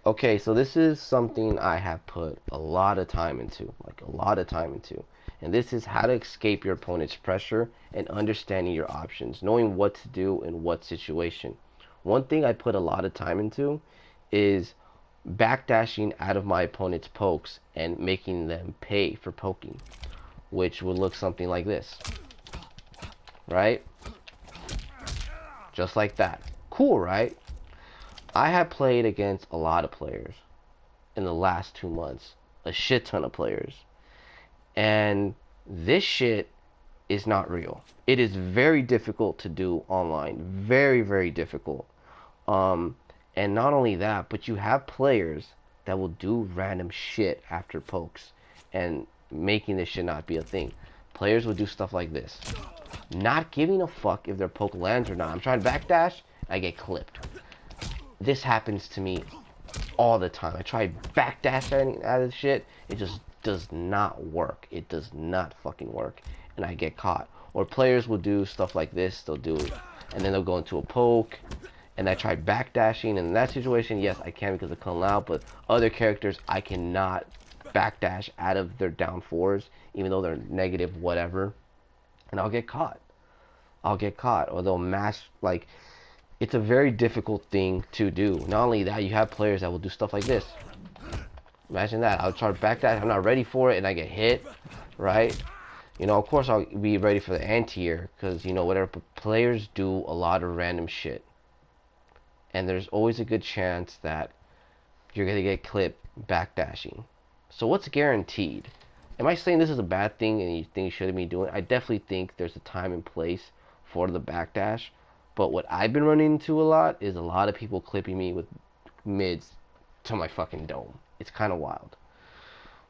Okay, so this is something I have put a lot of time into, like a lot of time into. And this is how to escape your opponent's pressure and understanding your options, knowing what to do in what situation. One thing I put a lot of time into is backdashing out of my opponent's pokes and making them pay for poking, which would look something like this, right? Just like that. Cool, right? I have played against a lot of players in the last 2 months, a shit ton of players, and this shit is not real. It is very difficult to do online, very, very difficult. Um, and not only that, but you have players that will do random shit after pokes and making this shit not be a thing. Players will do stuff like this, not giving a fuck if their poke lands or not. I'm trying to backdash, I get clipped. This happens to me all the time. I try backdashing out of shit, it just does not work. It does not fucking work, and I get caught. Or players will do stuff like this. They'll do it, and then they'll go into a poke, and I try backdashing. And in that situation, yes, I can because of Kung Lao, but other characters, I cannot backdash out of their down fours, even though they're negative whatever, and I'll get caught. I'll get caught, or they'll mash, like, it's a very difficult thing to do. Not only that, you have players that will do stuff like this. Imagine that. I'll try to backdash, I'm not ready for it, and I get hit, right? You know, of course I'll be ready for the anti-air, because, you know, whatever, players do a lot of random shit. And there's always a good chance that you're going to get clipped backdashing. So what's guaranteed? Am I saying this is a bad thing and you think you shouldn't be doing it? I definitely think there's a time and place for the backdash. But what I've been running into a lot is a lot of people clipping me with mids to my fucking dome. It's kind of wild.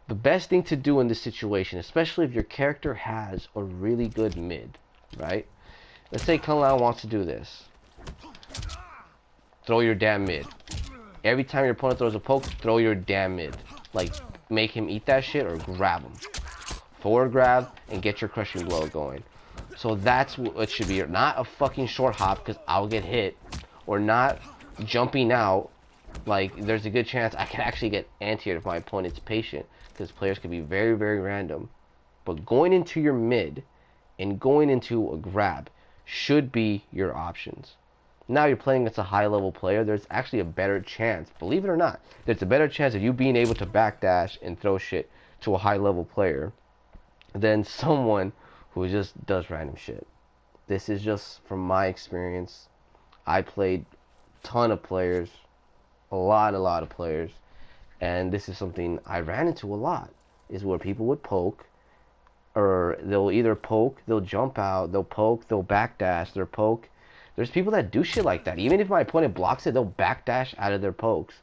The best thing to do in this situation, especially if your character has a really good mid, right? Let's say Kung Lao wants to do this. Throw your damn mid. Every time your opponent throws a poke, throw your damn mid. Like, make him eat that shit or grab him. Forward grab and get your crushing blow going. So that's what it should be. Not a fucking short hop because I'll get hit. Or not jumping out. Like, there's a good chance I can actually get anti-aired if my opponent's patient. Because players can be very, very random. But going into your mid and going into a grab should be your options. Now you're playing against a high level player, there's actually a better chance, believe it or not, there's a better chance of you being able to backdash and throw shit to a high level player than someone who just does random shit. This is just from my experience. I played a ton of players, a lot of players, and this is something I ran into a lot, is where people would poke, or they'll either poke, they'll jump out, they'll poke, they'll backdash, they'll poke. There's people that do shit like that. Even if my opponent blocks it, they'll backdash out of their pokes.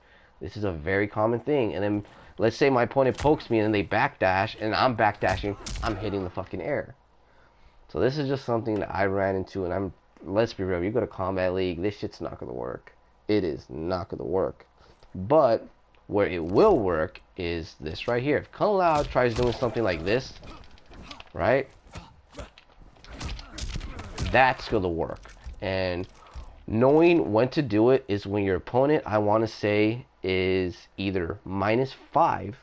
This is a very common thing. And then, let's say my opponent pokes me and then they backdash, and I'm backdashing, I'm hitting the fucking air. So this is just something that I ran into, and let's be real, you go to Combat League, this shit's not gonna work. It is not gonna work. But, where it will work is this right here. If Kung Lao tries doing something like this, right? That's gonna work. And knowing when to do it is when your opponent, I want to say, is either -5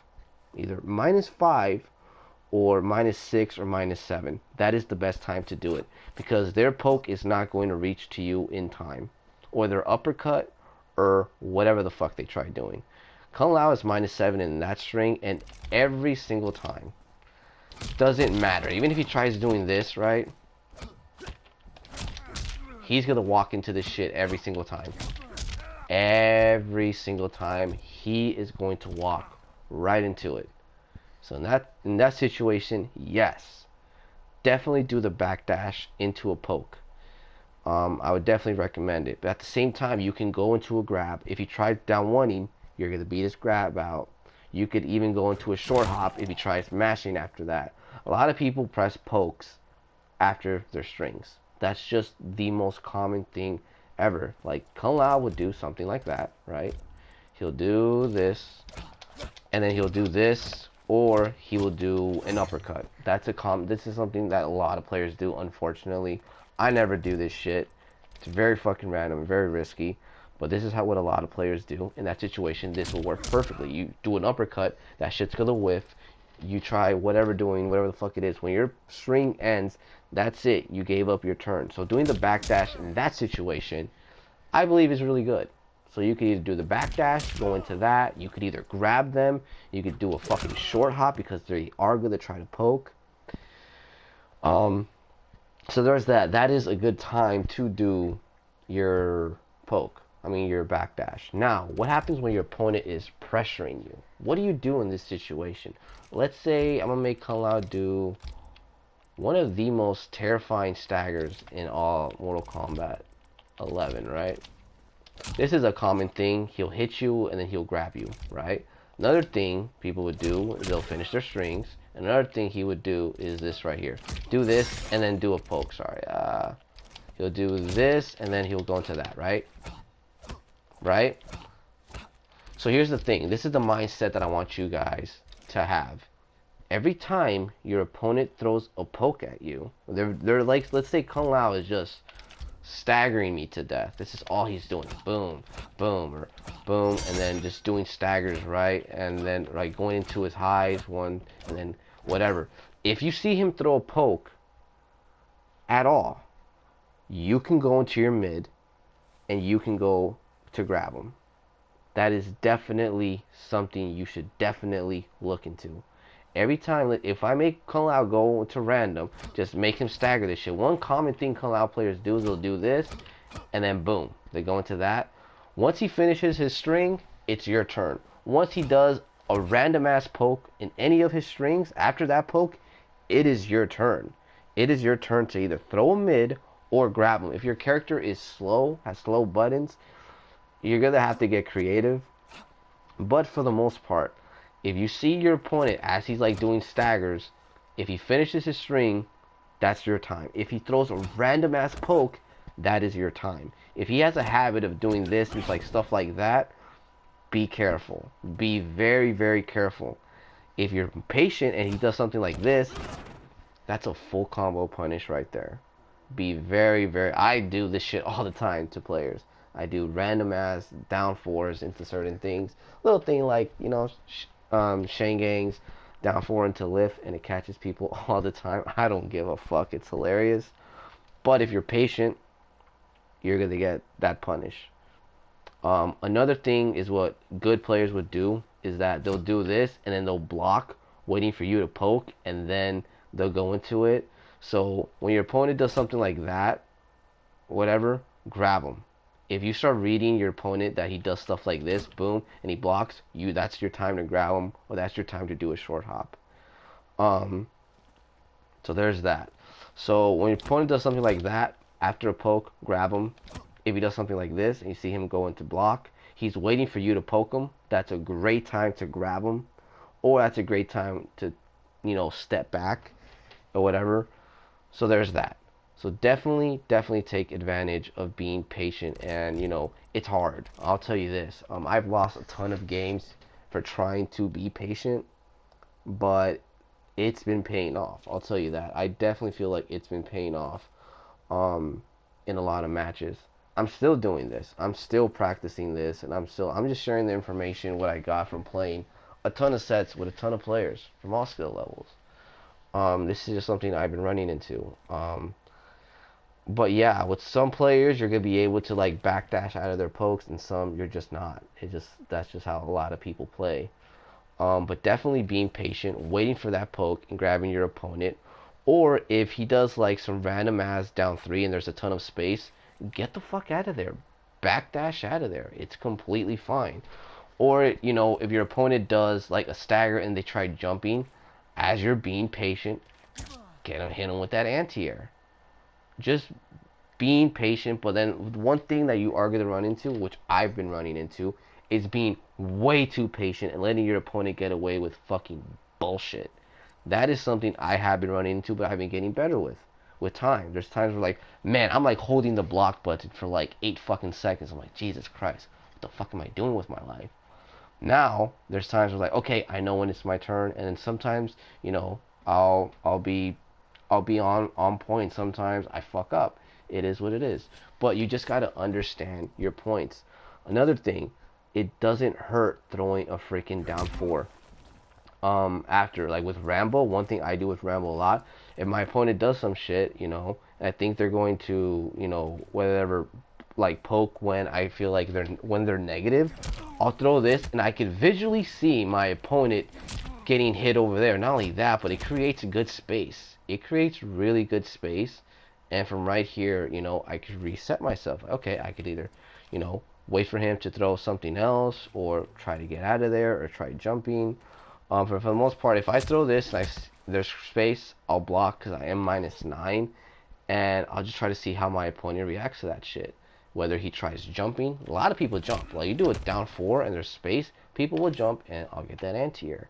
or -6 or -7. That is the best time to do it, because their poke is not going to reach to you in time, or their uppercut, or whatever the fuck they try doing. Kung Lao is -7 in that string, and every single time, doesn't matter. Even if he tries doing this, right? He's gonna walk into this shit every single time. Every single time, he is going to walk right into it. So in that situation, yes, definitely do the backdash into a poke. I would definitely recommend it. But at the same time, you can go into a grab. If he tries down one-ing, you're gonna beat his grab out. You could even go into a short hop if he tries mashing after that. A lot of people press pokes after their strings. That's just the most common thing ever. Like, Kung Lao would do something like that, right? He'll do this, and then he'll do this, or he will do an uppercut. This is something that a lot of players do, unfortunately. I never do this shit. It's very fucking random, very risky. But this is how what a lot of players do. In that situation, this will work perfectly. You do an uppercut, that shit's gonna whiff. You try whatever the fuck it is. When your string ends, that's it. You gave up your turn. So doing the backdash in that situation, I believe is really good. So you could either do the backdash, go into that. You could either grab them. You could do a fucking short hop because they are going to try to poke. So there's that. That is a good time to do your poke. I mean your backdash. Now, what happens when your opponent is pressuring you? What do you do in this situation? Let's say I'm going to make Kung Lao do one of the most terrifying staggers in all Mortal Kombat 11, right? This is a common thing. He'll hit you and then he'll grab you, right? Another thing people would do is they'll finish their strings. Another thing he would do is this right here. Do this and then do a poke, sorry. He'll do this and then he'll go into that, right? Right? So here's the thing. This is the mindset that I want you guys to have. Every time your opponent throws a poke at you, they're like, let's say Kung Lao is just staggering me to death. This is all he's doing. Boom, boom, or boom, and then just doing staggers, right? And then like going into his highs, one, and then whatever. If you see him throw a poke at all, you can go into your mid and you can go to grab him. That is definitely something you should definitely look into. Every time, if I make Kung Lao go to random, just make him stagger this shit. One common thing Kung Lao players do is they'll do this, and then boom, they go into that. Once he finishes his string, it's your turn. Once he does a random ass poke in any of his strings, after that poke, it is your turn. It is your turn to either throw a mid or grab him. If your character is slow, has slow buttons, you're gonna have to get creative. But for the most part, if you see your opponent as he's like doing staggers, if he finishes his string, that's your time. If he throws a random ass poke, that is your time. If he has a habit of doing this, it's like stuff like that, be careful. Be very, very careful. If you're patient and he does something like this, that's a full combo punish right there. Be very, very, I do this shit all the time to players. I do random ass down fours into certain things. Little thing like, you know, Shengangs down 4 into lift, and it catches people all the time. I don't give a fuck. It's hilarious. But if you're patient, you're gonna get that punish. Another thing is what good players would do is that they'll do this and then they'll block, waiting for you to poke, and then they'll go into it. So when your opponent does something like that, whatever, grab them. If you start reading your opponent that he does stuff like this, boom, and he blocks you, that's your time to grab him, or that's your time to do a short hop. So there's that. So when your opponent does something like that, after a poke, grab him. If he does something like this and you see him go into block, he's waiting for you to poke him. That's a great time to grab him, or that's a great time to, you know, step back or whatever. So there's that. So definitely take advantage of being patient, and you know, it's hard. I'll tell you this. I've lost a ton of games for trying to be patient, but it's been paying off. I'll tell you that. I definitely feel like it's been paying off in a lot of matches. I'm still doing this. I'm still practicing this, and I'm just sharing the information what I got from playing a ton of sets with a ton of players from all skill levels. This is just something I've been running into. But yeah, with some players you're gonna be able to like backdash out of their pokes, and some you're just not. That's just how a lot of people play. But definitely being patient, waiting for that poke and grabbing your opponent. Or if he does like some random ass down 3 and there's a ton of space, get the fuck out of there. Backdash out of there. It's completely fine. Or, you know, if your opponent does like a stagger and they try jumping, as you're being patient, hit him with that anti-air. Just being patient. But then one thing that you are going to run into, which I've been running into, is being way too patient and letting your opponent get away with fucking bullshit. That is something I have been running into, but I've been getting better with time. There's times where like, man, I'm like holding the block button for like 8 fucking seconds. I'm like, Jesus Christ, what the fuck am I doing with my life? Now there's times where like, okay, I know when it's my turn, and then sometimes, you know, I'll be on point. Sometimes I fuck up. It is what it is. But you just gotta understand your points. Another thing, it doesn't hurt throwing a freaking down 4. After, like with Rambo, one thing I do with Rambo a lot, if my opponent does some shit, and I think they're going to, whatever, like poke when I feel like they're negative, I'll throw this and I can visually see my opponent getting hit over there. Not only that, but it creates a good space. It creates really good space, and from right here, I could reset myself. Okay, I could either, wait for him to throw something else, or try to get out of there, or try jumping. For the most part, if I throw this and there's space, I'll block because I am -9, and I'll just try to see how my opponent reacts to that shit. Whether he tries jumping, a lot of people jump. Like you do it down 4 and there's space, people will jump, and I'll get that anti-air.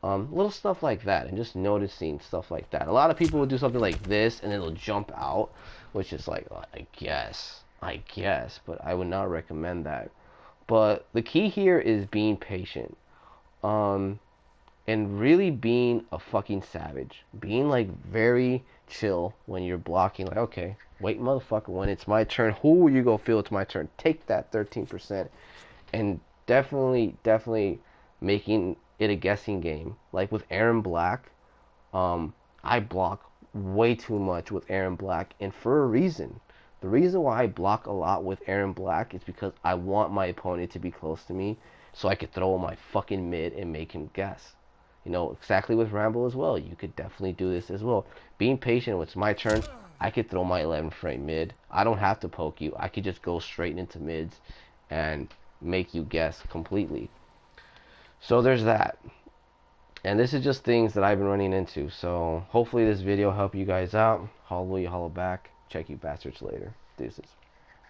Little stuff like that, and just noticing stuff like that. A lot of people will do something like this and it'll jump out, which is like, I guess, but I would not recommend that. But the key here is being patient. Um, and really being a fucking savage. Being like very chill when you're blocking. Like, okay, wait, motherfucker, when it's my turn, who you go feel it's my turn? Take that 13%. And definitely making it a guessing game. Like with Aaron Black, I block way too much with Aaron Black, and for a reason. The reason why I block a lot with Aaron Black is because I want my opponent to be close to me so I could throw my fucking mid and make him guess. Exactly with Rambo as well. You could definitely do this as well. Being patient, when it's my turn, I could throw my 11 frame mid. I don't have to poke you. I could just go straight into mids and make you guess completely. So there's that. And this is just things that I've been running into. So hopefully this video helped you guys out. Hallelujah, holla back. Check you bastards later. Deuces.